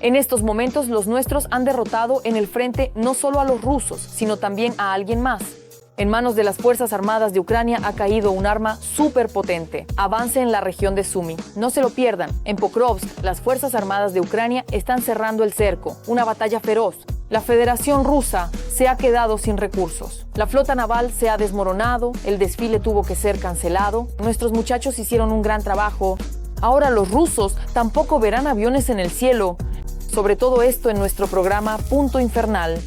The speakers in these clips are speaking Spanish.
En estos momentos, los nuestros han derrotado en el frente no solo a los rusos, sino también a alguien más. En manos de las Fuerzas Armadas de Ucrania ha caído un arma súper potente. Avance en la región de Sumy. No se lo pierdan. En Pokrovsk, las Fuerzas Armadas de Ucrania están cerrando el cerco. Una batalla feroz. La Federación Rusa se ha quedado sin recursos. La flota naval se ha desmoronado. El desfile tuvo que ser cancelado. Nuestros muchachos hicieron un gran trabajo. Ahora los rusos tampoco verán aviones en el cielo. Sobre todo esto en nuestro programa Punto Infernal.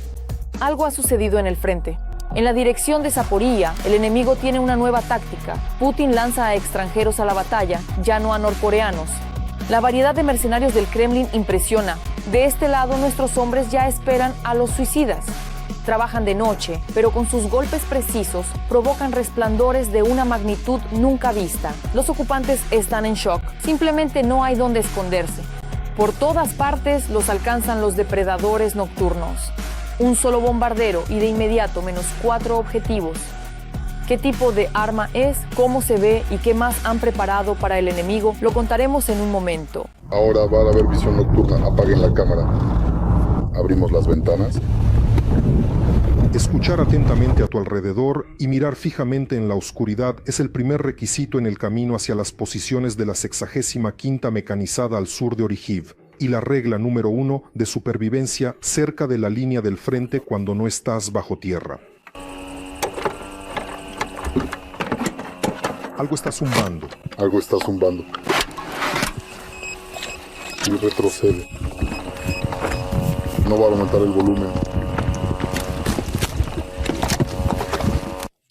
Algo ha sucedido en el frente. En la dirección de Zaporilla, el enemigo tiene una nueva táctica. Putin lanza a extranjeros a la batalla, ya no a norcoreanos. La variedad de mercenarios del Kremlin impresiona. De este lado, nuestros hombres ya esperan a los suicidas. Trabajan de noche, pero con sus golpes precisos provocan resplandores de una magnitud nunca vista. Los ocupantes están en shock. Simplemente no hay dónde esconderse. Por todas partes los alcanzan los depredadores nocturnos. Un solo bombardero y de inmediato -4 objetivos. ¿Qué tipo de arma es? ¿Cómo se ve? ¿Y qué más han preparado para el enemigo? Lo contaremos en un momento. Ahora va a haber visión nocturna. Apaguen la cámara. Abrimos las ventanas. Escuchar atentamente a tu alrededor y mirar fijamente en la oscuridad es el primer requisito en el camino hacia las posiciones de la 65ª Mecanizada al sur de Orihiv. Y la regla número 1 de supervivencia cerca de la línea del frente cuando no estás bajo tierra. Algo está zumbando. Algo está zumbando. Y retrocede. No va a aumentar el volumen.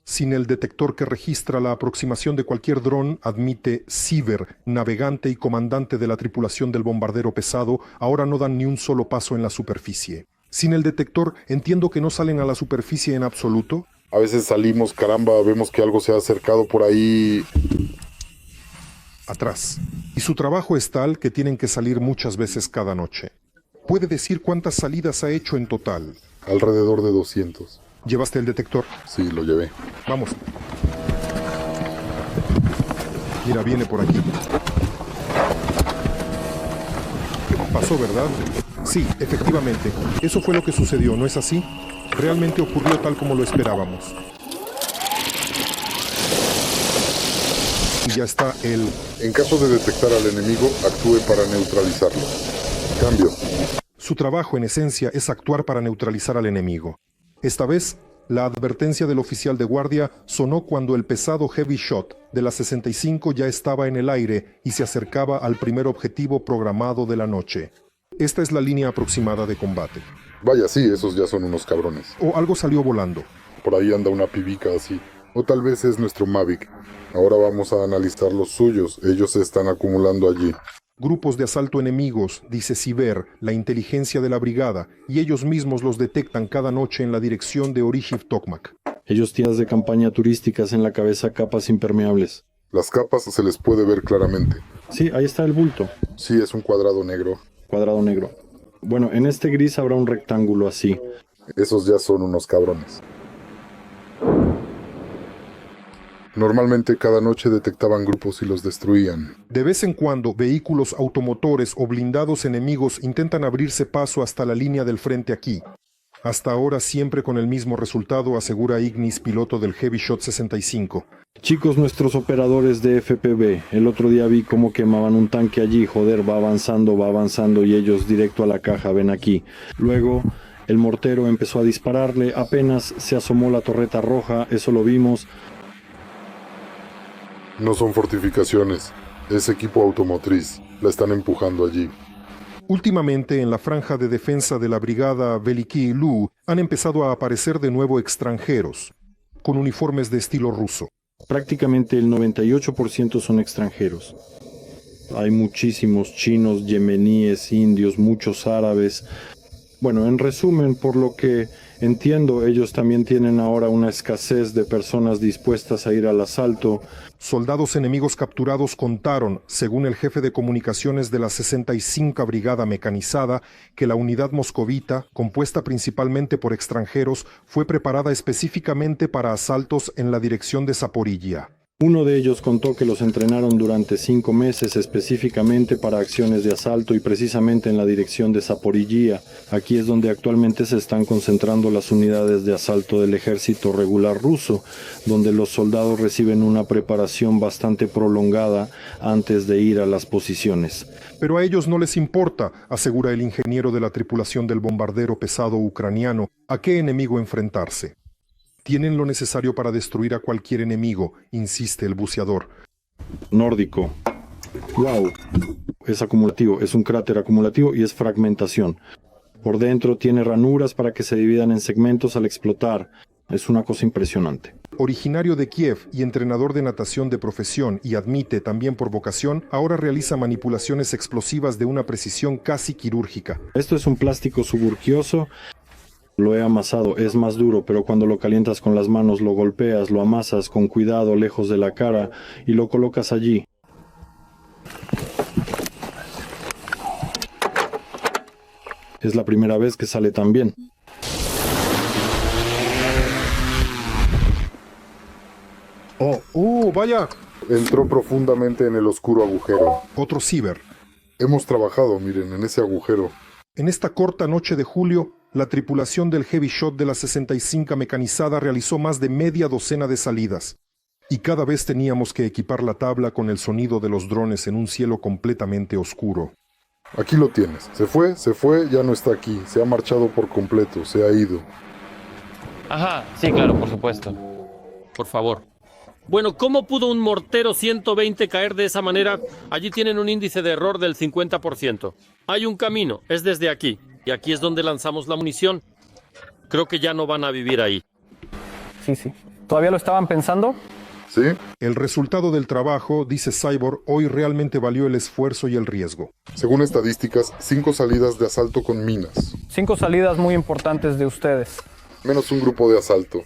Sin el detector que registra la aproximación de cualquier dron, admite Siever, navegante y comandante de la tripulación del bombardero pesado, ahora no dan ni un solo paso en la superficie. Sin el detector, entiendo que no salen a la superficie en absoluto. A veces salimos, caramba, vemos que algo se ha acercado por ahí. Atrás. Y su trabajo es tal que tienen que salir muchas veces cada noche. ¿Puede decir cuántas salidas ha hecho en total? Alrededor de 200. ¿Llevaste el detector? Sí, lo llevé. Vamos. Mira, viene por aquí. Pasó, ¿verdad? Sí, efectivamente. Eso fue lo que sucedió, ¿no es así? Realmente ocurrió tal como lo esperábamos. Y ya está él. En caso de detectar al enemigo, actúe para neutralizarlo. Cambio. Su trabajo, en esencia, es actuar para neutralizar al enemigo. Esta vez, la advertencia del oficial de guardia sonó cuando el pesado Heavy Shot de la 65 ya estaba en el aire y se acercaba al primer objetivo programado de la noche. Esta es la línea aproximada de combate. Vaya, sí, esos ya son unos cabrones. O algo salió volando. Por ahí anda una pibica así. O tal vez es nuestro Mavic. Ahora vamos a analizar los suyos. Ellos se están acumulando allí. Grupos de asalto enemigos, dice Siever, la inteligencia de la brigada, y ellos mismos los detectan cada noche en la dirección de Orihiv Tokmak. Ellos tienen de campaña turísticas en la cabeza capas impermeables. Las capas se les puede ver claramente. Sí, ahí está el bulto. Sí, es un cuadrado negro. Cuadrado negro. Bueno, en este gris habrá un rectángulo así. Esos ya son unos cabrones. Normalmente cada noche detectaban grupos y los destruían. De vez en cuando, vehículos automotores o blindados enemigos intentan abrirse paso hasta la línea del frente aquí. Hasta ahora siempre con el mismo resultado, asegura Ignis, piloto del Heavy Shot 65. Chicos, nuestros operadores de FPV, el otro día vi cómo quemaban un tanque allí. Joder, va avanzando y ellos directo a la caja, ven aquí. Luego, el mortero empezó a dispararle, apenas se asomó la torreta roja, eso lo vimos. No son fortificaciones, es equipo automotriz. La están empujando allí. Últimamente, en la franja de defensa de la brigada Veliki Lu, han empezado a aparecer de nuevo extranjeros, con uniformes de estilo ruso. Prácticamente el 98% son extranjeros. Hay muchísimos chinos, yemeníes, indios, muchos árabes. Bueno, en resumen, por lo que entiendo, ellos también tienen ahora una escasez de personas dispuestas a ir al asalto. Soldados enemigos capturados contaron, según el jefe de comunicaciones de la 65 Brigada Mecanizada, que la unidad moscovita, compuesta principalmente por extranjeros, fue preparada específicamente para asaltos en la dirección de Zaporilla. Uno de ellos contó que los entrenaron durante 5 meses específicamente para acciones de asalto y precisamente en la dirección de Zaporizhia. Aquí es donde actualmente se están concentrando las unidades de asalto del ejército regular ruso, donde los soldados reciben una preparación bastante prolongada antes de ir a las posiciones. Pero a ellos no les importa, asegura el ingeniero de la tripulación del bombardero pesado ucraniano, a qué enemigo enfrentarse. Tienen lo necesario para destruir a cualquier enemigo, insiste el buceador. Nórdico. Wow. Es acumulativo, es un cráter acumulativo y es fragmentación. Por dentro tiene ranuras para que se dividan en segmentos al explotar. Es una cosa impresionante. Originario de Kiev y entrenador de natación de profesión y admite también por vocación, ahora realiza manipulaciones explosivas de una precisión casi quirúrgica. Esto es un plástico suburgioso. Lo he amasado, es más duro, pero cuando lo calientas con las manos, lo golpeas, lo amasas con cuidado lejos de la cara y lo colocas allí. Es la primera vez que sale tan bien. Vaya. Entró profundamente en el oscuro agujero. Otro ciber. Hemos trabajado, miren, en ese agujero. En esta corta noche de julio, la tripulación del Heavy Shot de la 65 mecanizada realizó más de media docena de salidas. Y cada vez teníamos que equipar la tabla con el sonido de los drones en un cielo completamente oscuro. Aquí lo tienes. Se fue, ya no está aquí. Se ha marchado por completo, se ha ido. Ajá, sí, claro, por supuesto. Por favor. Bueno, ¿cómo pudo un mortero 120 caer de esa manera? Allí tienen un índice de error del 50%. Hay un camino, es desde aquí. Y aquí es donde lanzamos la munición. Creo que ya no van a vivir ahí. Sí. ¿Todavía lo estaban pensando? ¿Sí? El resultado del trabajo, dice Cyborg, hoy realmente valió el esfuerzo y el riesgo. Según estadísticas, 5 salidas de asalto con minas. 5 salidas muy importantes de ustedes. Menos un grupo de asalto.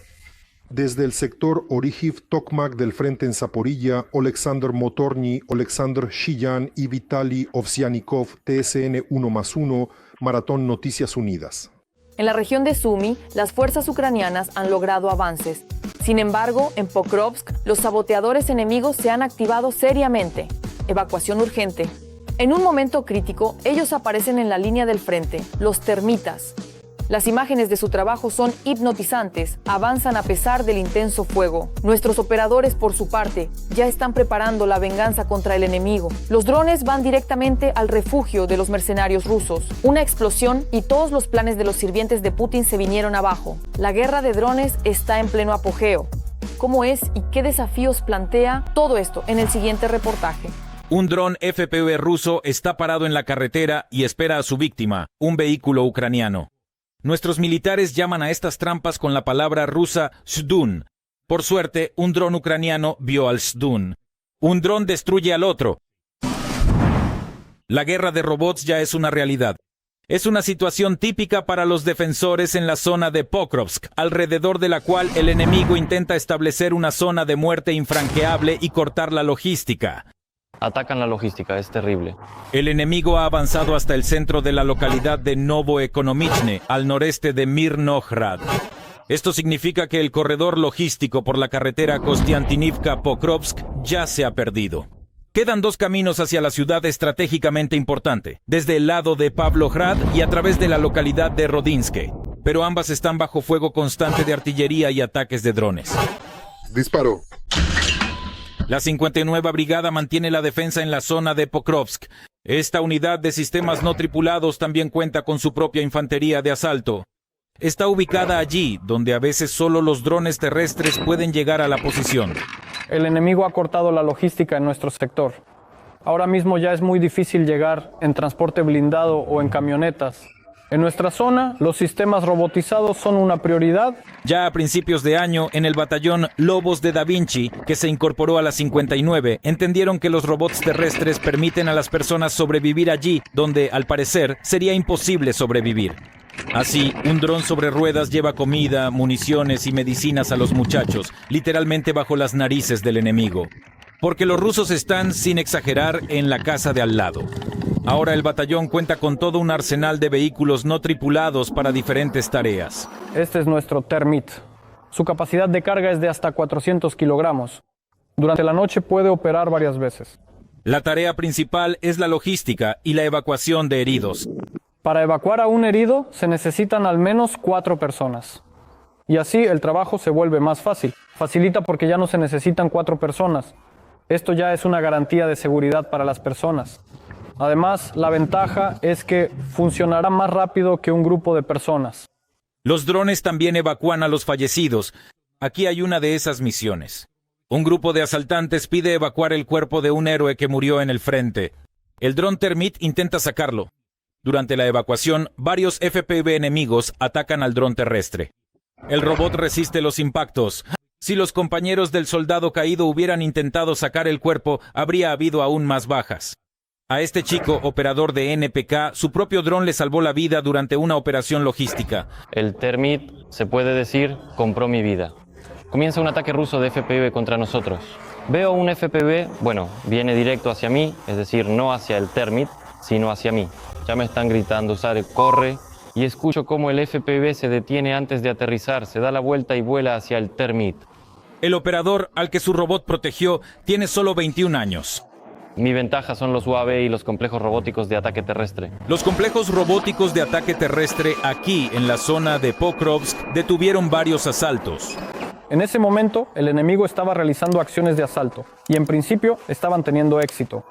Desde el sector Orihiv-Tokmak del frente en Zaporilla, Oleksandr Motorny, Oleksandr Shiyan y Vitaly Ovsianikov, TSN 1+1, Maratón Noticias Unidas. En la región de Sumy, las fuerzas ucranianas han logrado avances. Sin embargo, en Pokrovsk, los saboteadores enemigos se han activado seriamente. Evacuación urgente. En un momento crítico, ellos aparecen en la línea del frente, los termitas. Las imágenes de su trabajo son hipnotizantes, avanzan a pesar del intenso fuego. Nuestros operadores, por su parte, ya están preparando la venganza contra el enemigo. Los drones van directamente al refugio de los mercenarios rusos. Una explosión y todos los planes de los sirvientes de Putin se vinieron abajo. La guerra de drones está en pleno apogeo. ¿Cómo es y qué desafíos plantea? Todo esto en el siguiente reportaje. Un dron FPV ruso está parado en la carretera y espera a su víctima, un vehículo ucraniano. Nuestros militares llaman a estas trampas con la palabra rusa Sdun. Por suerte, un dron ucraniano vio al Sdun. Un dron destruye al otro. La guerra de robots ya es una realidad. Es una situación típica para los defensores en la zona de Pokrovsk, alrededor de la cual el enemigo intenta establecer una zona de muerte infranqueable y cortar la logística. Atacan la logística, es terrible. El enemigo ha avanzado hasta el centro de la localidad de Novoekonomichne, al noreste de Mirnohrad. Esto significa que el corredor logístico por la carretera Kostiantynivka-Pokrovsk ya se ha perdido. Quedan 2 caminos hacia la ciudad estratégicamente importante, desde el lado de Pavlohrad y a través de la localidad de Rodinske, pero ambas están bajo fuego constante de artillería y ataques de drones. Disparo. La 59 Brigada mantiene la defensa en la zona de Pokrovsk. Esta unidad de sistemas no tripulados también cuenta con su propia infantería de asalto. Está ubicada allí, donde a veces solo los drones terrestres pueden llegar a la posición. El enemigo ha cortado la logística en nuestro sector. Ahora mismo ya es muy difícil llegar en transporte blindado o en camionetas. En nuestra zona, los sistemas robotizados son una prioridad. Ya a principios de año, en el batallón Lobos de Da Vinci, que se incorporó a la 59, entendieron que los robots terrestres permiten a las personas sobrevivir allí, donde, al parecer, sería imposible sobrevivir. Así, un dron sobre ruedas lleva comida, municiones y medicinas a los muchachos, literalmente bajo las narices del enemigo. Porque los rusos están, sin exagerar, en la casa de al lado. Ahora el batallón cuenta con todo un arsenal de vehículos no tripulados para diferentes tareas. Este es nuestro Termit. Su capacidad de carga es de hasta 400 kilogramos. Durante la noche puede operar varias veces. La tarea principal es la logística y la evacuación de heridos. Para evacuar a un herido se necesitan al menos 4 personas. Y así el trabajo se vuelve más fácil. Facilita porque ya no se necesitan 4 personas. Esto ya es una garantía de seguridad para las personas. Además, la ventaja es que funcionará más rápido que un grupo de personas. Los drones también evacúan a los fallecidos. Aquí hay una de esas misiones. Un grupo de asaltantes pide evacuar el cuerpo de un héroe que murió en el frente. El dron Termite intenta sacarlo. Durante la evacuación, varios FPV enemigos atacan al dron terrestre. El robot resiste los impactos. Si los compañeros del soldado caído hubieran intentado sacar el cuerpo, habría habido aún más bajas. A este chico, operador de NPK, su propio dron le salvó la vida durante una operación logística. El Termite, se puede decir, compró mi vida. Comienza un ataque ruso de FPV contra nosotros. Veo un FPV, viene directo hacia mí, es decir, no hacia el Termite, sino hacia mí. Ya me están gritando, Sare, corre, y escucho cómo el FPV se detiene antes de aterrizar, se da la vuelta y vuela hacia el Termite. El operador, al que su robot protegió, tiene solo 21 años. Mi ventaja son los UAV y los complejos robóticos de ataque terrestre. Los complejos robóticos de ataque terrestre aquí, en la zona de Pokrovsk, detuvieron varios asaltos. En ese momento, el enemigo estaba realizando acciones de asalto y en principio estaban teniendo éxito.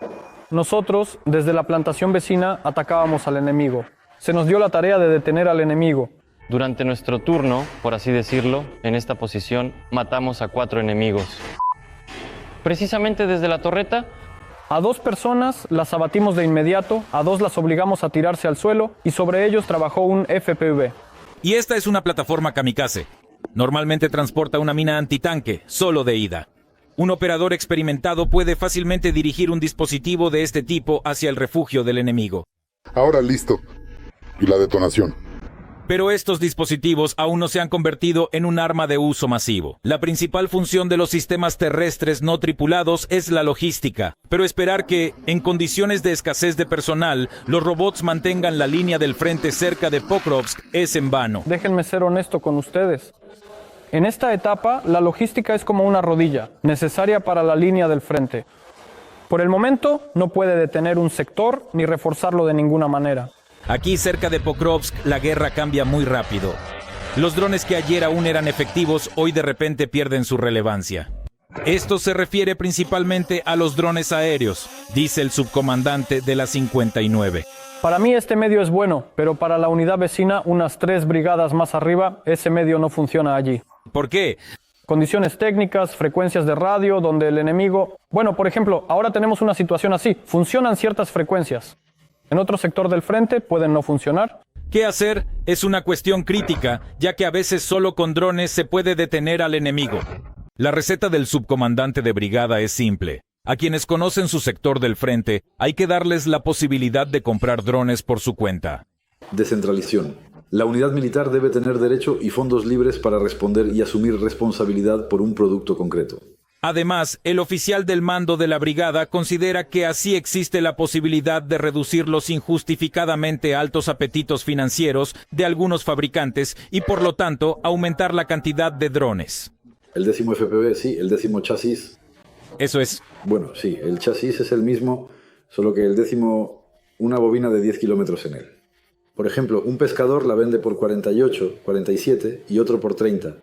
Nosotros, desde la plantación vecina, atacábamos al enemigo. Se nos dio la tarea de detener al enemigo. Durante nuestro turno, por así decirlo, en esta posición, matamos a 4 enemigos. Precisamente desde la torreta, a 2 personas las abatimos de inmediato, a 2 las obligamos a tirarse al suelo y sobre ellos trabajó un FPV. Y esta es una plataforma kamikaze. Normalmente transporta una mina antitanque, solo de ida. Un operador experimentado puede fácilmente dirigir un dispositivo de este tipo hacia el refugio del enemigo. Ahora listo. Y la detonación. Pero estos dispositivos aún no se han convertido en un arma de uso masivo. La principal función de los sistemas terrestres no tripulados es la logística. Pero esperar que, en condiciones de escasez de personal, los robots mantengan la línea del frente cerca de Pokrovsk es en vano. Déjenme ser honesto con ustedes. En esta etapa, la logística es como una rodilla, necesaria para la línea del frente. Por el momento, no puede detener un sector ni reforzarlo de ninguna manera. Aquí cerca de Pokrovsk, la guerra cambia muy rápido. Los drones que ayer aún eran efectivos, hoy de repente pierden su relevancia. Esto se refiere principalmente a los drones aéreos, dice el subcomandante de la 59. Para mí este medio es bueno, pero para la unidad vecina, unas 3 brigadas más arriba, ese medio no funciona allí. ¿Por qué? Condiciones técnicas, frecuencias de radio, donde el enemigo... por ejemplo, ahora tenemos una situación así. Funcionan ciertas frecuencias. En otro sector del frente pueden no funcionar. ¿Qué hacer? Es una cuestión crítica, ya que a veces solo con drones se puede detener al enemigo. La receta del subcomandante de brigada es simple. A quienes conocen su sector del frente, hay que darles la posibilidad de comprar drones por su cuenta. Descentralización. La unidad militar debe tener derecho y fondos libres para responder y asumir responsabilidad por un producto concreto. Además, el oficial del mando de la brigada considera que así existe la posibilidad de reducir los injustificadamente altos apetitos financieros de algunos fabricantes y, por lo tanto, aumentar la cantidad de drones. El 10º FPV, sí, el 10º chasis. Eso es. Bueno, sí, el chasis es el mismo, solo que el 10º, una bobina de 10 kilómetros en él. Por ejemplo, un pescador la vende por 48, 47 y otro por 30.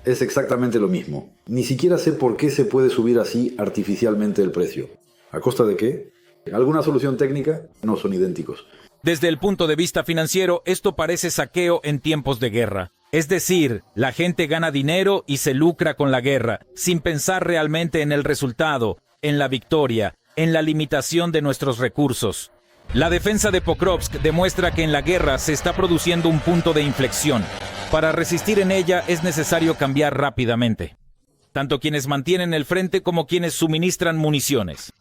Es exactamente lo mismo. Ni siquiera sé por qué se puede subir así artificialmente el precio. ¿A costa de qué? ¿Alguna solución técnica? No son idénticos. Desde el punto de vista financiero, esto parece saqueo en tiempos de guerra. Es decir, la gente gana dinero y se lucra con la guerra, sin pensar realmente en el resultado, en la victoria, en la limitación de nuestros recursos. La defensa de Pokrovsk demuestra que en la guerra se está produciendo un punto de inflexión. Para resistir en ella es necesario cambiar rápidamente. Tanto quienes mantienen el frente como quienes suministran municiones.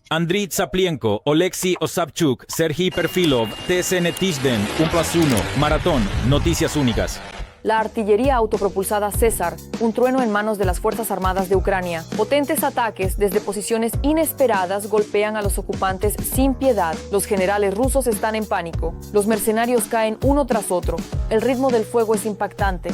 Andriy Tsaplienko, Oleksiy Osapchuk, Serhiy Perfilov, TSN Tishden, 1+1, Maratón, Noticias Únicas. La artillería autopropulsada César, un trueno en manos de las Fuerzas Armadas de Ucrania. Potentes ataques desde posiciones inesperadas golpean a los ocupantes sin piedad. Los generales rusos están en pánico. Los mercenarios caen uno tras otro. El ritmo del fuego es impactante.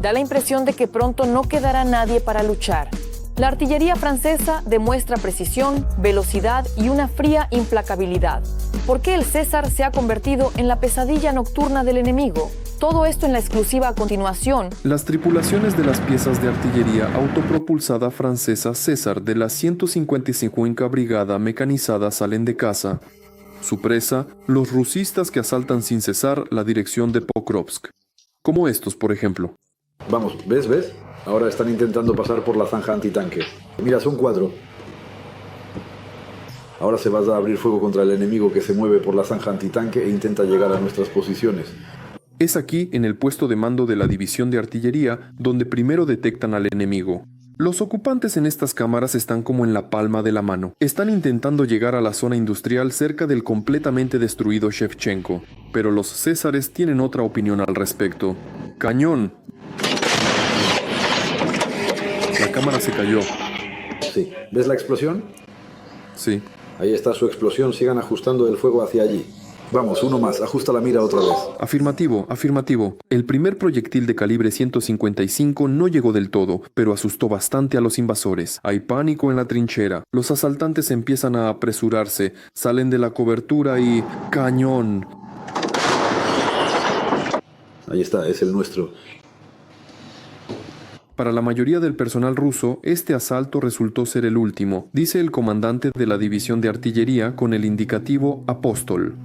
Da la impresión de que pronto no quedará nadie para luchar. La artillería francesa demuestra precisión, velocidad y una fría implacabilidad. ¿Por qué el César se ha convertido en la pesadilla nocturna del enemigo? Todo esto en la exclusiva a continuación. Las tripulaciones de las piezas de artillería autopropulsada francesa César de la 155ª Brigada Mecanizada salen de caza. Su presa, los rusistas que asaltan sin cesar la dirección de Pokrovsk. Como estos, por ejemplo. Vamos, ¿ves? Ahora están intentando pasar por la zanja antitanque. Mira, son 4. Ahora se va a abrir fuego contra el enemigo que se mueve por la zanja antitanque e intenta llegar a nuestras posiciones. Es aquí, en el puesto de mando de la división de artillería, donde primero detectan al enemigo. Los ocupantes en estas cámaras están como en la palma de la mano. Están intentando llegar a la zona industrial cerca del completamente destruido Shevchenko. Pero los césares tienen otra opinión al respecto. ¡Cañón! La cámara se cayó. Sí. ¿Ves la explosión? Sí. Ahí está su explosión. Sigan ajustando el fuego hacia allí. Vamos, uno más. Ajusta la mira otra vez. Afirmativo. El primer proyectil de calibre 155 no llegó del todo, pero asustó bastante a los invasores. Hay pánico en la trinchera. Los asaltantes empiezan a apresurarse, salen de la cobertura y... ¡cañón! Ahí está, es el nuestro. Para la mayoría del personal ruso, este asalto resultó ser el último, dice el comandante de la división de artillería con el indicativo Apóstol.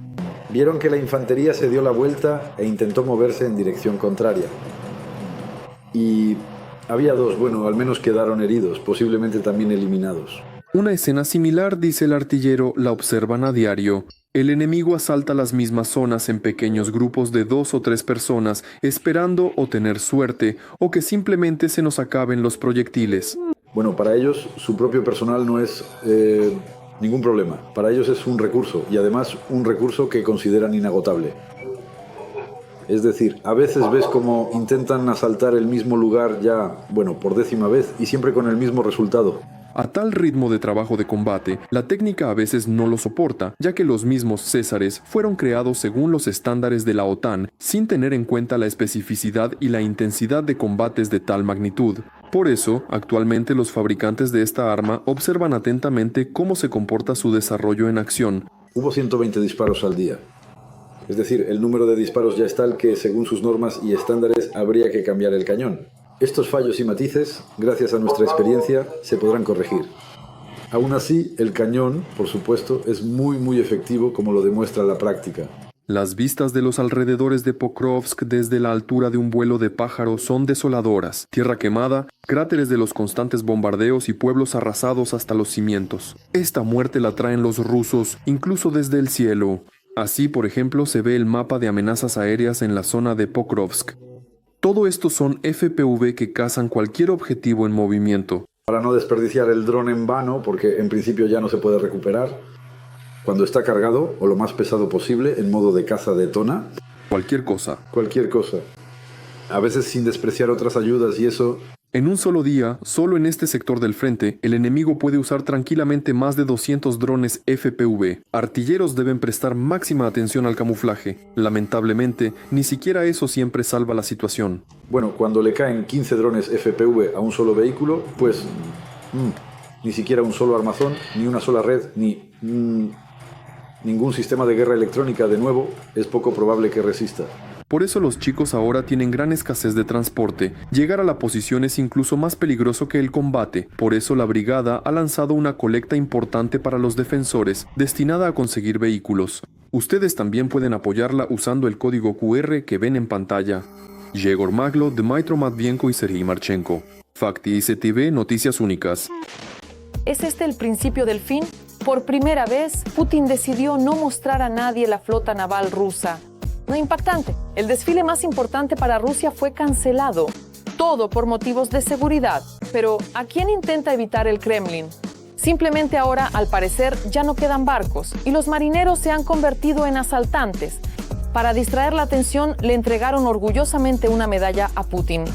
Vieron que la infantería se dio la vuelta e intentó moverse en dirección contraria. Y había 2, bueno, al menos quedaron heridos, posiblemente también eliminados. Una escena similar, dice el artillero, la observan a diario. El enemigo asalta las mismas zonas en pequeños grupos de 2 o 3 personas, esperando o tener suerte, o que simplemente se nos acaben los proyectiles. Bueno, para ellos su propio personal no es ningún problema. Para ellos es un recurso, y además un recurso que consideran inagotable. Es decir, a veces ves cómo intentan asaltar el mismo lugar ya, bueno, por 10ª vez, y siempre con el mismo resultado. A tal ritmo de trabajo de combate, la técnica a veces no lo soporta, ya que los mismos Césares fueron creados según los estándares de la OTAN, sin tener en cuenta la especificidad y la intensidad de combates de tal magnitud. Por eso, actualmente los fabricantes de esta arma observan atentamente cómo se comporta su desarrollo en acción. Hubo 120 disparos al día. Es decir, el número de disparos ya es tal que, según sus normas y estándares, habría que cambiar el cañón. Estos fallos y matices, gracias a nuestra experiencia, se podrán corregir. Aún así, el cañón, por supuesto, es muy efectivo, como lo demuestra la práctica. Las vistas de los alrededores de Pokrovsk desde la altura de un vuelo de pájaro son desoladoras. Tierra quemada, cráteres de los constantes bombardeos y pueblos arrasados hasta los cimientos. Esta muerte la traen los rusos, incluso desde el cielo. Así, por ejemplo, se ve el mapa de amenazas aéreas en la zona de Pokrovsk. Todo esto son FPV que cazan cualquier objetivo en movimiento. Para no desperdiciar el dron en vano, porque en principio ya no se puede recuperar, cuando está cargado, o lo más pesado posible, en modo de caza detona. Cualquier cosa. Cualquier cosa. A veces sin despreciar otras ayudas y eso... En un solo día, solo en este sector del frente, el enemigo puede usar tranquilamente más de 200 drones FPV. Artilleros deben prestar máxima atención al camuflaje. Lamentablemente, ni siquiera eso siempre salva la situación. Bueno, cuando le caen 15 drones FPV a un solo vehículo, pues... ni siquiera un solo armazón, ni una sola red, ni... ningún sistema de guerra electrónica de nuevo, es poco probable que resista. Por eso los chicos ahora tienen gran escasez de transporte. Llegar a la posición es incluso más peligroso que el combate. Por eso la brigada ha lanzado una colecta importante para los defensores, destinada a conseguir vehículos. Ustedes también pueden apoyarla usando el código QR que ven en pantalla. Yegor Maglo, Dmytro Matvienko y Sergei Marchenko. Fakti ICTV, Noticias Únicas. ¿Es este el principio del fin? Por primera vez, Putin decidió no mostrar a nadie la flota naval rusa. No impactante. El desfile más importante para Rusia fue cancelado. Todo por motivos de seguridad. Pero, ¿a quién intenta evitar el Kremlin? Simplemente ahora, al parecer, ya no quedan barcos y los marineros se han convertido en asaltantes. Para distraer la atención, le entregaron orgullosamente una medalla a Putin.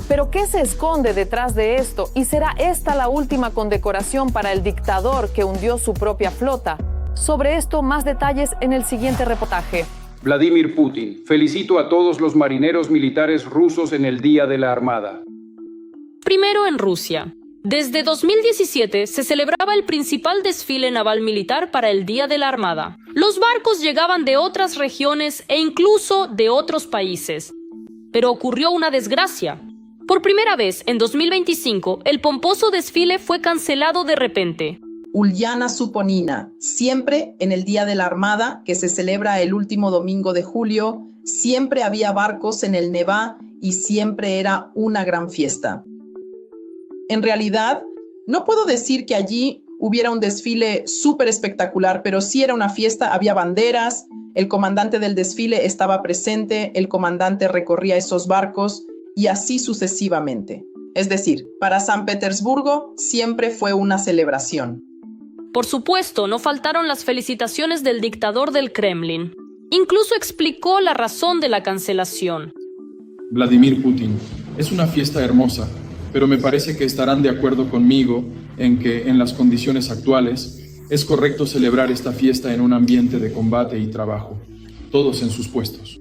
¿Pero qué se esconde detrás de esto? ¿Y será esta la última condecoración para el dictador que hundió su propia flota? Sobre esto, más detalles en el siguiente reportaje. Vladimir Putin, felicito a todos los marineros militares rusos en el Día de la Armada. Primero en Rusia. Desde 2017 se celebraba el principal desfile naval militar para el Día de la Armada. Los barcos llegaban de otras regiones e incluso de otros países. Pero ocurrió una desgracia. Por primera vez, en 2025, el pomposo desfile fue cancelado de repente. Uljana Suponina, siempre en el Día de la Armada, que se celebra el último domingo de julio, siempre había barcos en el Nevá y siempre era una gran fiesta. En realidad, no puedo decir que allí hubiera un desfile súper espectacular, pero sí era una fiesta, había banderas, el comandante del desfile estaba presente, el comandante recorría esos barcos y así sucesivamente. Es decir, para San Petersburgo siempre fue una celebración. Por supuesto, no faltaron las felicitaciones del dictador del Kremlin. Incluso explicó la razón de la cancelación. Vladimir Putin, es una fiesta hermosa, pero me parece que estarán de acuerdo conmigo en que, en las condiciones actuales, es correcto celebrar esta fiesta en un ambiente de combate y trabajo, todos en sus puestos.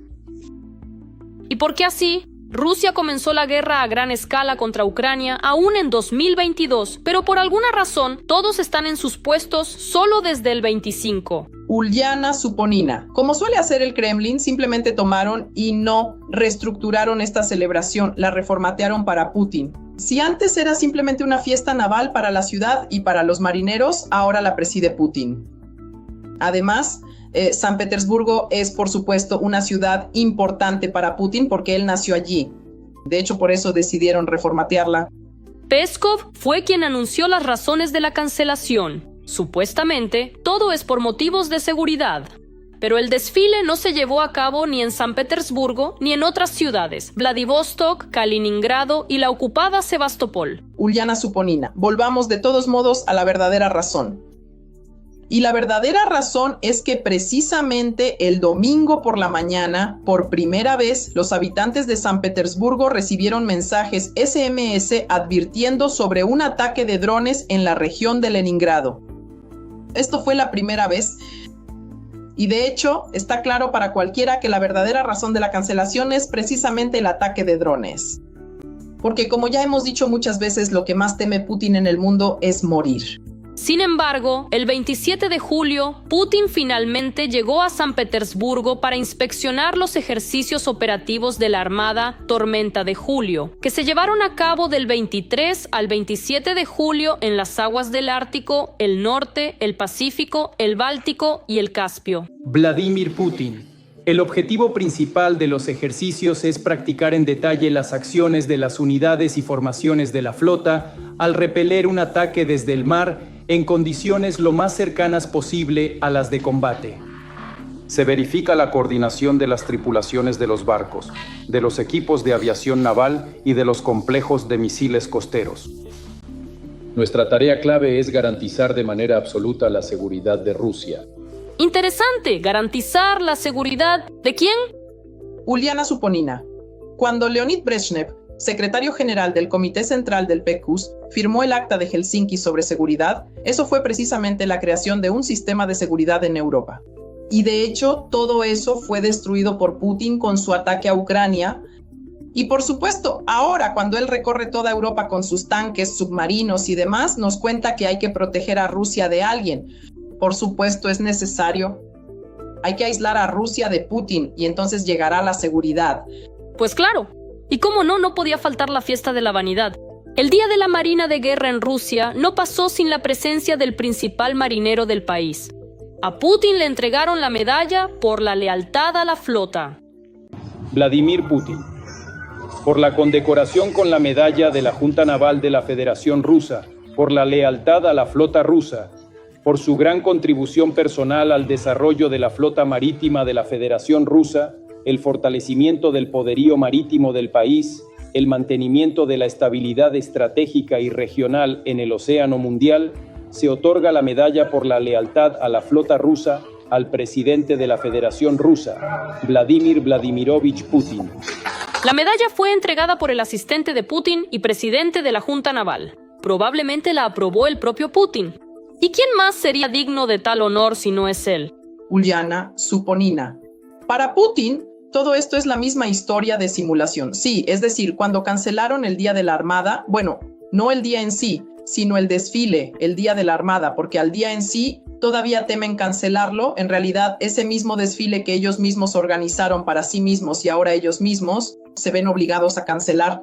¿Y por qué así? Rusia comenzó la guerra a gran escala contra Ucrania aún en 2022, pero por alguna razón todos están en sus puestos solo desde el 25. Uljana Suponina. Como suele hacer el Kremlin, simplemente tomaron y no reestructuraron esta celebración, la reformatearon para Putin. Si antes era simplemente una fiesta naval para la ciudad y para los marineros, ahora la preside Putin. Además, San Petersburgo es, por supuesto, una ciudad importante para Putin porque él nació allí. De hecho, por eso decidieron reformatearla. Peskov fue quien anunció las razones de la cancelación. Supuestamente, todo es por motivos de seguridad. Pero el desfile no se llevó a cabo ni en San Petersburgo ni en otras ciudades, Vladivostok, Kaliningrado y la ocupada Sebastopol. Uljana Suponina, volvamos de todos modos a la verdadera razón. Y la verdadera razón es que precisamente el domingo por la mañana, por primera vez, los habitantes de San Petersburgo recibieron mensajes SMS advirtiendo sobre un ataque de drones en la región de Leningrado. Esto fue la primera vez. Y de hecho, está claro para cualquiera que la verdadera razón de la cancelación es precisamente el ataque de drones. Porque como ya hemos dicho muchas veces, lo que más teme Putin en el mundo es morir. Sin embargo, el 27 de julio, Putin finalmente llegó a San Petersburgo para inspeccionar los ejercicios operativos de la Armada Tormenta de Julio, que se llevaron a cabo del 23 al 27 de julio en las aguas del Ártico, el Norte, el Pacífico, el Báltico y el Caspio. Vladimir Putin. El objetivo principal de los ejercicios es practicar en detalle las acciones de las unidades y formaciones de la flota al repeler un ataque desde el mar en condiciones lo más cercanas posible a las de combate. Se verifica la coordinación de las tripulaciones de los barcos, de los equipos de aviación naval y de los complejos de misiles costeros. Nuestra tarea clave es garantizar de manera absoluta la seguridad de Rusia. Interesante, garantizar la seguridad ¿de quién? Uljana Suponina. Cuando Leonid Brezhnev, secretario general del Comité Central del PQS, firmó el Acta de Helsinki sobre seguridad, eso fue precisamente la creación de un sistema de seguridad en Europa. Y de hecho, todo eso fue destruido por Putin con su ataque a Ucrania. Y por supuesto, ahora cuando él recorre toda Europa con sus tanques, submarinos y demás, nos cuenta que hay que proteger a Rusia de alguien. Por supuesto, es necesario. Hay que aislar a Rusia de Putin y entonces llegará la seguridad. Pues claro. Y cómo no, no podía faltar la fiesta de la vanidad. El Día de la Marina de Guerra en Rusia no pasó sin la presencia del principal marinero del país. A Putin le entregaron la medalla por la lealtad a la flota. Vladimir Putin. Por la condecoración con la medalla de la Junta Naval de la Federación Rusa, por la lealtad a la flota rusa, por su gran contribución personal al desarrollo de la flota marítima de la Federación Rusa, el fortalecimiento del poderío marítimo del país, el mantenimiento de la estabilidad estratégica y regional en el océano mundial, se otorga la medalla por la lealtad a la flota rusa al presidente de la Federación Rusa, Vladimir Vladimirovich Putin. La medalla fue entregada por el asistente de Putin y presidente de la Junta Naval. Probablemente la aprobó el propio Putin. ¿Y quién más sería digno de tal honor si no es él? Uljana Suponina. Para Putin, todo esto es la misma historia de simulación. Sí, es decir, cuando cancelaron el Día de la Armada, bueno, No el día en sí, sino el desfile, el Día de la Armada, porque al día en sí todavía temen cancelarlo. En realidad, ese mismo desfile que ellos mismos organizaron para sí mismos y ahora ellos mismos se ven obligados a cancelar.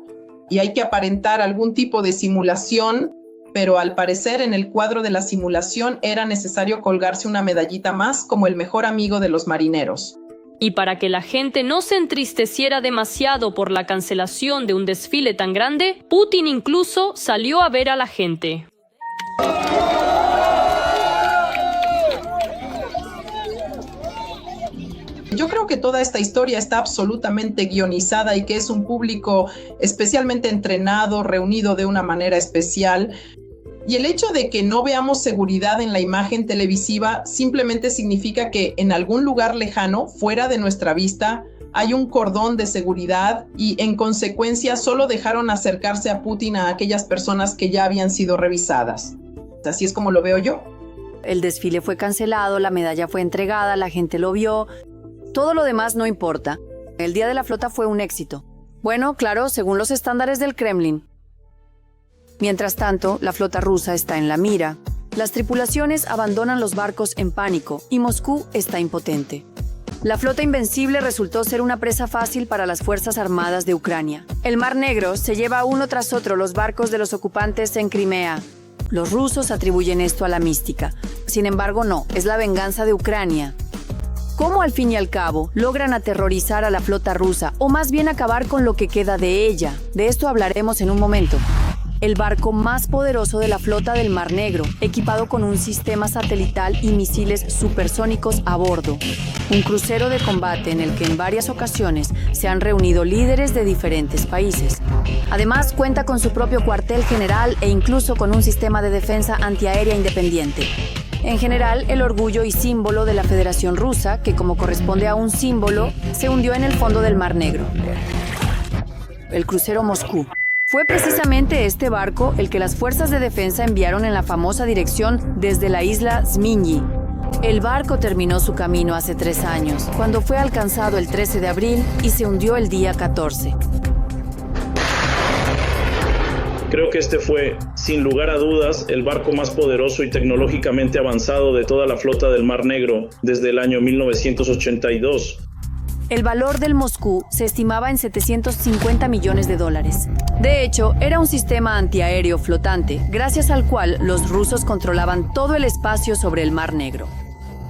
Y hay que aparentar algún tipo de simulación, pero al parecer en el cuadro de la simulación era necesario colgarse una medallita más como el mejor amigo de los marineros. Y para que la gente no se entristeciera demasiado por la cancelación de un desfile tan grande, Putin incluso salió a ver a la gente. Yo creo que toda esta historia está absolutamente guionizada y que es un público especialmente entrenado, reunido de una manera especial. Y el hecho de que no veamos seguridad en la imagen televisiva simplemente significa que en algún lugar lejano, fuera de nuestra vista, hay un cordón de seguridad y en consecuencia solo dejaron acercarse a Putin a aquellas personas que ya habían sido revisadas. Así es como lo veo yo. El desfile fue cancelado, la medalla fue entregada, la gente lo vio. Todo lo demás no importa. El Día de la Flota fue un éxito. Bueno, claro, según los estándares del Kremlin. Mientras tanto, la flota rusa está en la mira. Las tripulaciones abandonan los barcos en pánico y Moscú está impotente. La flota invencible resultó ser una presa fácil para las Fuerzas Armadas de Ucrania. El Mar Negro se lleva uno tras otro los barcos de los ocupantes en Crimea. Los rusos atribuyen esto a la mística. Sin embargo, no, es la venganza de Ucrania. ¿Cómo al fin y al cabo logran aterrorizar a la flota rusa o más bien acabar con lo que queda de ella? De esto hablaremos en un momento. El barco más poderoso de la flota del Mar Negro, equipado con un sistema satelital y misiles supersónicos a bordo. Un crucero de combate en el que en varias ocasiones se han reunido líderes de diferentes países. Además, cuenta con su propio cuartel general e incluso con un sistema de defensa antiaérea independiente. En general, el orgullo y símbolo de la Federación Rusa, que como corresponde a un símbolo, se hundió en el fondo del Mar Negro. El crucero Moscú. Fue precisamente este barco el que las fuerzas de defensa enviaron en la famosa dirección desde la isla Zminyi. El barco terminó su camino hace 3 años, cuando fue alcanzado el 13 de abril y se hundió el día 14. Creo que este fue, sin lugar a dudas, el barco más poderoso y tecnológicamente avanzado de toda la flota del Mar Negro desde el año 1982. El valor del Moscú se estimaba en $750 millones. De hecho, era un sistema antiaéreo flotante, gracias al cual los rusos controlaban todo el espacio sobre el Mar Negro.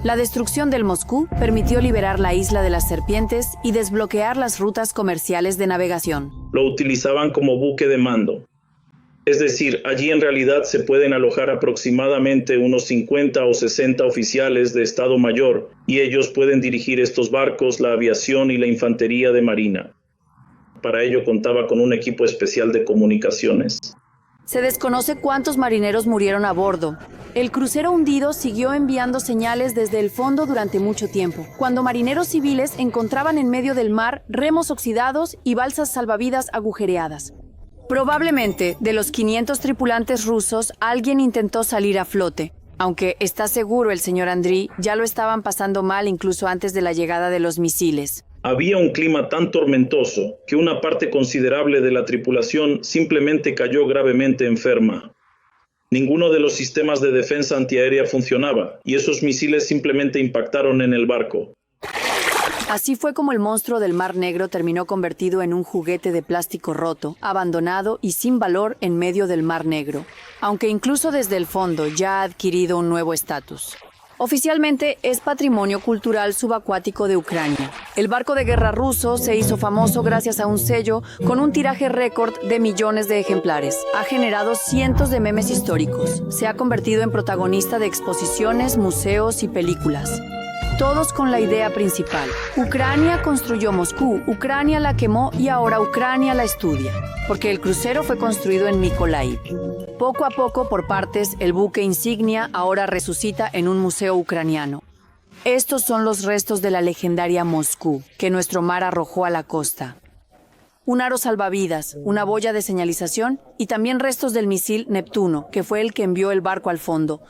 La destrucción del Moscú permitió liberar la isla de las serpientes y desbloquear las rutas comerciales de navegación. Lo utilizaban como buque de mando. Es decir, allí en realidad se pueden alojar aproximadamente unos 50 o 60 oficiales de Estado Mayor y ellos pueden dirigir estos barcos, la aviación y la infantería de marina. Para ello contaba con un equipo especial de comunicaciones. Se desconoce cuántos marineros murieron a bordo. El crucero hundido siguió enviando señales desde el fondo durante mucho tiempo, cuando marineros civiles encontraban en medio del mar remos oxidados y balsas salvavidas agujereadas. Probablemente, de los 500 tripulantes rusos, alguien intentó salir a flote, aunque está seguro el señor Andriy ya lo estaban pasando mal incluso antes de la llegada de los misiles. Había un clima tan tormentoso que una parte considerable de la tripulación simplemente cayó gravemente enferma. Ninguno de los sistemas de defensa antiaérea funcionaba y esos misiles simplemente impactaron en el barco. Así fue como el monstruo del Mar Negro terminó convertido en un juguete de plástico roto, abandonado y sin valor en medio del Mar Negro, aunque incluso desde el fondo ya ha adquirido un nuevo estatus. Oficialmente es patrimonio cultural subacuático de Ucrania. El barco de guerra ruso se hizo famoso gracias a un sello con un tiraje récord de millones de ejemplares. Ha generado cientos de memes históricos. Se ha convertido en protagonista de exposiciones, museos y películas. Todos con la idea principal. Ucrania construyó Moscú, Ucrania la quemó y ahora Ucrania la estudia. Porque el crucero fue construido en Mykolaiv. Poco a poco, por partes, el buque insignia ahora resucita en un museo ucraniano. Estos son los restos de la legendaria Moscú, que nuestro mar arrojó a la costa. Un aro salvavidas, una boya de señalización y también restos del misil Neptuno, que fue el que envió el barco al fondo.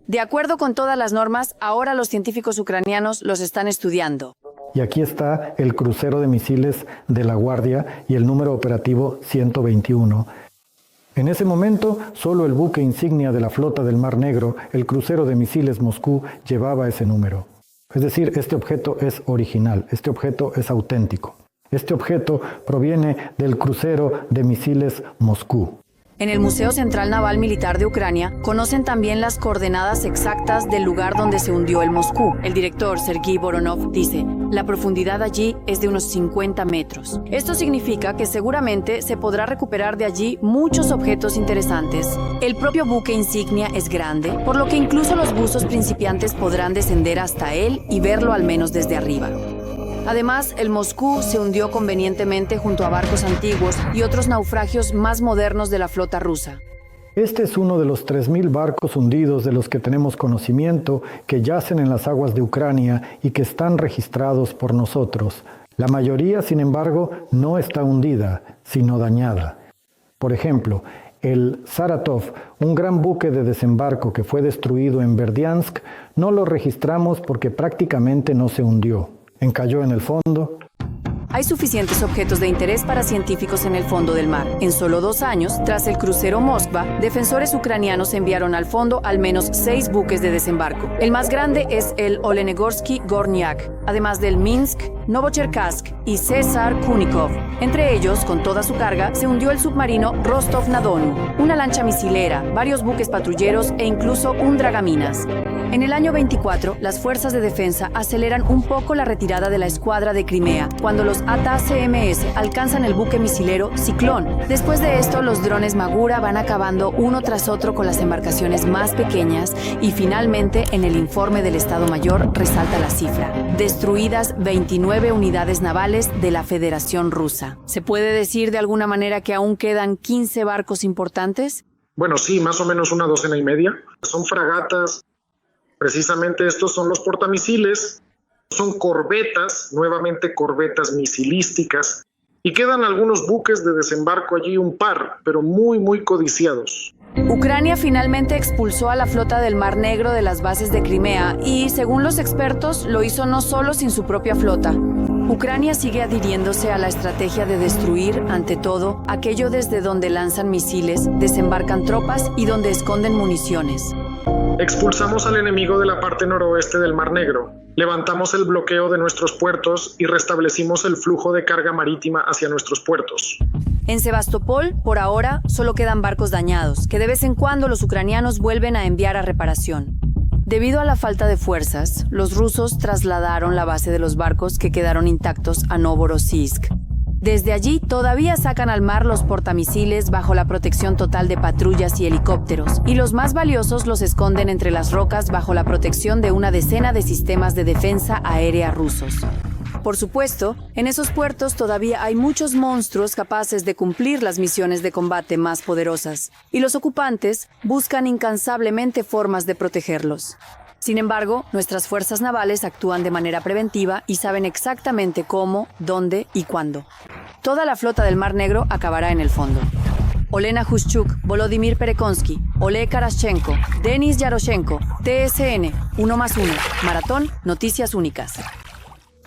De acuerdo con todas las normas, ahora los científicos ucranianos los están estudiando. Y aquí está el crucero de misiles de la Guardia y el número operativo 121. En ese momento, solo el buque insignia de la flota del Mar Negro, el crucero de misiles Moscú, llevaba ese número. Es decir, este objeto es original, este objeto es auténtico. Este objeto proviene del crucero de misiles Moscú. En el Museo Central Naval Militar de Ucrania conocen también las coordenadas exactas del lugar donde se hundió el Moscú. El director Sergei Voronov dice, la profundidad allí es de unos 50 metros. Esto significa que seguramente se podrá recuperar de allí muchos objetos interesantes. El propio buque insignia es grande, por lo que incluso los buzos principiantes podrán descender hasta él y verlo al menos desde arriba. Además, el Moscú se hundió convenientemente junto a barcos antiguos y otros naufragios más modernos de la flota rusa. Este es uno de los 3.000 barcos hundidos de los que tenemos conocimiento que yacen en las aguas de Ucrania y que están registrados por nosotros. La mayoría, sin embargo, no está hundida, sino dañada. Por ejemplo, el Saratov, un gran buque de desembarco que fue destruido en Berdiansk, no lo registramos porque prácticamente no se hundió. Encalló en el fondo. Hay suficientes objetos de interés para científicos en el fondo del mar. En solo 2 años, tras el crucero Moskva, defensores ucranianos enviaron al fondo al menos 6 buques de desembarco. El más grande es el Olenigorsky Gornyak, además del Minsk, Novocherkassk y César Kunikov. Entre ellos, con toda su carga, se hundió el submarino Rostov-na-Donu, una lancha misilera, varios buques patrulleros e incluso un dragaminas. En el año 24, las fuerzas de defensa aceleran un poco la retirada de la escuadra de Crimea, cuando los ATACMS alcanzan el buque misilero Ciclón. Después de esto, los drones Magura van acabando uno tras otro con las embarcaciones más pequeñas y finalmente, en el informe del Estado Mayor, resalta la cifra: destruidas 29 unidades navales de la Federación Rusa. ¿Se puede decir de alguna manera que aún quedan 15 barcos importantes? Bueno, sí, más o menos una docena y media. Son fragatas. Precisamente estos son los portamisiles, son corbetas, nuevamente corbetas misilísticas, y quedan algunos buques de desembarco allí, un par, pero muy codiciados. Ucrania finalmente expulsó a la flota del Mar Negro de las bases de Crimea y, según los expertos, lo hizo no solo sin su propia flota. Ucrania sigue adhiriéndose a la estrategia de destruir, ante todo, aquello desde donde lanzan misiles, desembarcan tropas y donde esconden municiones. Expulsamos al enemigo de la parte noroeste del Mar Negro, levantamos el bloqueo de nuestros puertos y restablecimos el flujo de carga marítima hacia nuestros puertos. En Sebastopol, por ahora, solo quedan barcos dañados, que de vez en cuando los ucranianos vuelven a enviar a reparación. Debido a la falta de fuerzas, los rusos trasladaron la base de los barcos que quedaron intactos a Novorossiysk. Desde allí todavía sacan al mar los portamisiles bajo la protección total de patrullas y helicópteros, y los más valiosos los esconden entre las rocas bajo la protección de una decena de sistemas de defensa aérea rusos. Por supuesto, en esos puertos todavía hay muchos monstruos capaces de cumplir las misiones de combate más poderosas, y los ocupantes buscan incansablemente formas de protegerlos. Sin embargo, nuestras fuerzas navales actúan de manera preventiva y saben exactamente cómo, dónde y cuándo. Toda la flota del Mar Negro acabará en el fondo. Olena Hushchuk, Volodymyr Perekonsky, Oleg Karashchenko, Denis Yaroshenko, TSN, 1+1, Maratón, Noticias Únicas.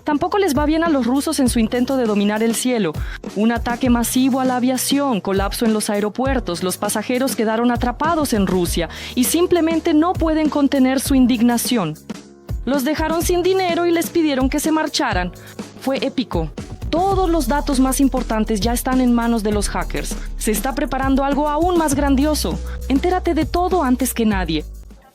Tampoco les va bien a los rusos en su intento de dominar el cielo. Un ataque masivo a la aviación, colapso en los aeropuertos, los pasajeros quedaron atrapados en Rusia y simplemente no pueden contener su indignación. Los dejaron sin dinero y les pidieron que se marcharan. Fue épico. Todos los datos más importantes ya están en manos de los hackers. Se está preparando algo aún más grandioso. Entérate de todo antes que nadie.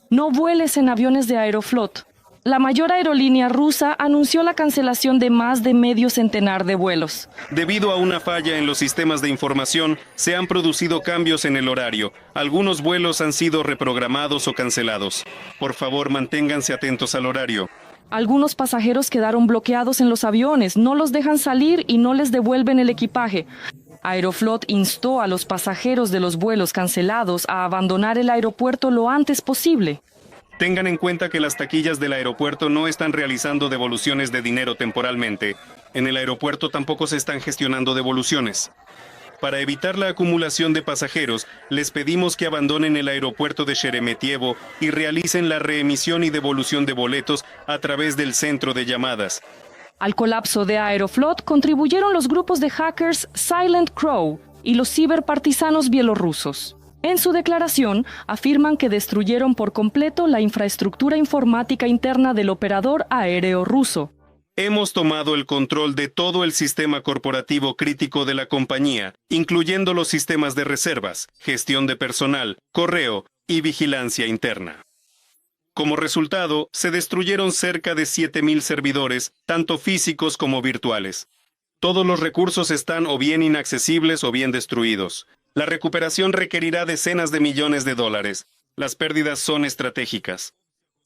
No vueles en aviones de Aeroflot. La mayor aerolínea rusa anunció la cancelación de más de medio centenar de vuelos. Debido a una falla en los sistemas de información, se han producido cambios en el horario. Algunos vuelos han sido reprogramados o cancelados. Por favor, manténganse atentos al horario. Algunos pasajeros quedaron bloqueados en los aviones, no los dejan salir y no les devuelven el equipaje. Aeroflot instó a los pasajeros de los vuelos cancelados a abandonar el aeropuerto lo antes posible. Tengan en cuenta que las taquillas del aeropuerto no están realizando devoluciones de dinero temporalmente. En el aeropuerto tampoco se están gestionando devoluciones. Para evitar la acumulación de pasajeros, les pedimos que abandonen el aeropuerto de Sheremetyevo y realicen la reemisión y devolución de boletos a través del centro de llamadas. Al colapso de Aeroflot contribuyeron los grupos de hackers Silent Crow, y los ciberpartisanos bielorrusos. En su declaración, afirman que destruyeron por completo la infraestructura informática interna del operador aéreo ruso. Hemos tomado el control de todo el sistema corporativo crítico de la compañía, incluyendo los sistemas de reservas, gestión de personal, correo y vigilancia interna. Como resultado, se destruyeron cerca de 7,000 servidores, tanto físicos como virtuales. Todos los recursos están o bien inaccesibles o bien destruidos. La recuperación requerirá decenas de millones de dólares. Las pérdidas son estratégicas.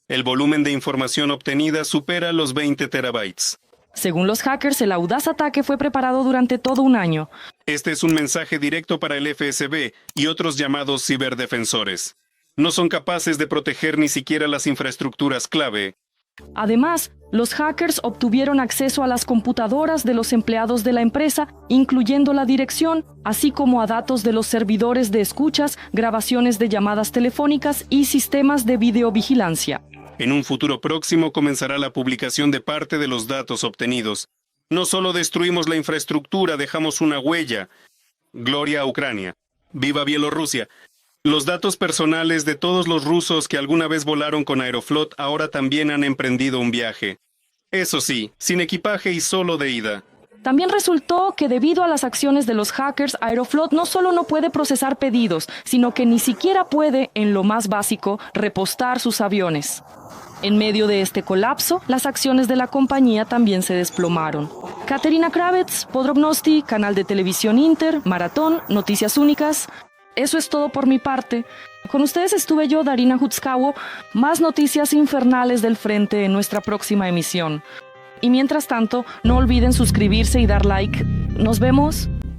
El volumen de información obtenida supera los 20 terabytes. Según los hackers, el audaz ataque fue preparado durante todo un año. Este es un mensaje directo para el FSB y otros llamados ciberdefensores. No son capaces de proteger ni siquiera las infraestructuras clave. Además, los hackers obtuvieron acceso a las computadoras de los empleados de la empresa, incluyendo la dirección, así como a datos de los servidores de escuchas, grabaciones de llamadas telefónicas y sistemas de videovigilancia. En un futuro próximo comenzará la publicación de parte de los datos obtenidos. No solo destruimos la infraestructura, dejamos una huella. Gloria a Ucrania. ¡Viva Bielorrusia! Los datos personales de todos los rusos que alguna vez volaron con Aeroflot ahora también han emprendido un viaje. Eso sí, sin equipaje y solo de ida. También resultó que debido a las acciones de los hackers, Aeroflot no solo no puede procesar pedidos, sino que ni siquiera puede, en lo más básico, repostar sus aviones. En medio de este colapso, las acciones de la compañía también se desplomaron. Katerina Kravets, Podrobnosti, Canal de Televisión Inter, Maratón, Noticias Únicas. Eso es todo por mi parte. Con ustedes estuve yo, Darina Hutskawo. Más noticias infernales del frente en nuestra próxima emisión. Y mientras tanto, no olviden suscribirse y dar like. Nos vemos.